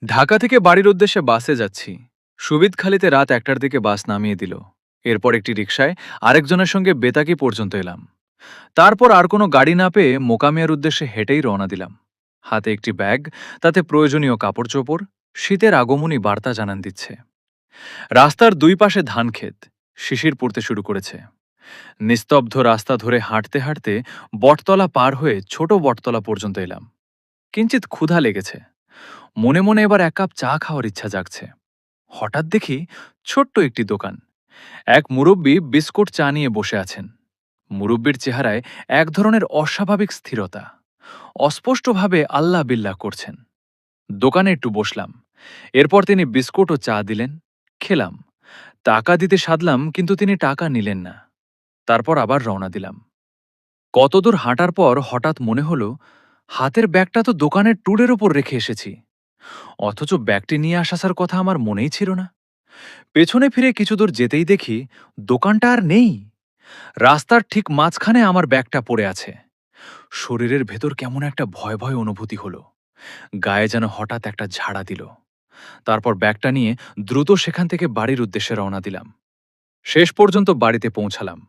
ঢাকা থেকে বাড়ির উদ্দেশ্যে বাসে যাচ্ছি। সুবিদখালিতে রাত ১টার দিকে বাস নামিয়ে দিল। এরপর একটি রিকশায় আরেকজনের সঙ্গে বেতাকি পর্যন্ত এলাম। তারপর আর কোনো গাড়ি না পেয়ে মোকামিয়ার উদ্দেশ্যে হেঁটেই রওনা দিলাম। হাতে একটি ব্যাগ, তাতে প্রয়োজনীয় কাপড়চোপড়, শীতের আগমনী বার্তা জানান দিচ্ছে। রাস্তার দুই পাশে ধান ক্ষেত, শিশির পড়তে শুরু করেছে। নিস্তব্ধ রাস্তা ধরে হাঁটতে হাঁটতে বটতলা পার হয়ে ছোট বটতলা পর্যন্ত এলাম। কিঞ্চিত ক্ষুধা লেগেছে। মনে মনে এবার এক কাপ চা খাওয়ার ইচ্ছা জাগছে। হঠাৎ দেখি ছোট্ট একটি দোকান। এক মুরব্বী বিস্কুট চা নিয়ে বসে আছেন। মুরব্বির চেহারায় এক ধরনের অস্বাভাবিক স্থিরতা। অস্পষ্টভাবে আল্লাহ বিল্লাহ করছেন। দোকানে একটু বসলাম। এরপর তিনি বিস্কুট ও চা দিলেন। খেলাম। টাকা দিতে সাধলাম, কিন্তু তিনি টাকা নিলেন না। তারপর আবার রওনা দিলাম। কতদূর হাঁটার পর হঠাৎ মনে হলো, হাতের ব্যাগটা তো দোকানের টুলের ওপর রেখে এসেছি। অথচ ব্যাগটি নিয়ে আসার কথা আমার মনেই ছিল না। পেছনে ফিরে কিছু দূর যেতেই দেখি দোকানটা আর নেই। রাস্তার ঠিক মাঝখানে আমার ব্যাগটা পড়ে আছে। শরীরের ভেতর কেমন একটা ভয় ভয় অনুভূতি হলো। গায়ে যেন হঠাৎ একটা ঝাড়া দিল। তারপর ব্যাগটা নিয়ে দ্রুত সেখান থেকে বাড়ির উদ্দেশ্যে রওনা দিলাম। শেষ পর্যন্ত বাড়িতে পৌঁছালাম।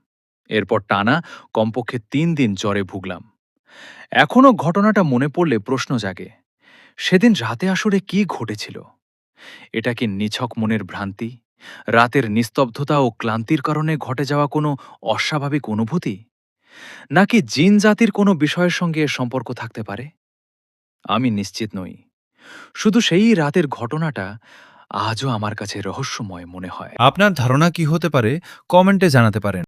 এরপর টানা কমপক্ষে ৩ দিন জ্বরে ভুগলাম। এখনও ঘটনাটা মনে পড়লে প্রশ্ন জাগে, সেদিন রাতে আসলে কি ঘটেছিল? এটা কি নিছক মনের ভ্রান্তি, রাতের নিস্তব্ধতা ও ক্লান্তির কারণে ঘটে যাওয়া কোনো অস্বাভাবিক অনুভূতি, নাকি জিন জাতির কোনো বিষয়ের সঙ্গে এর সম্পর্ক থাকতে পারে? আমি নিশ্চিত নই। শুধু সেই রাতের ঘটনাটা আজও আমার কাছে রহস্যময় মনে হয়। আপনার ধারণা কি হতে পারে, কমেন্টে জানাতে পারেন।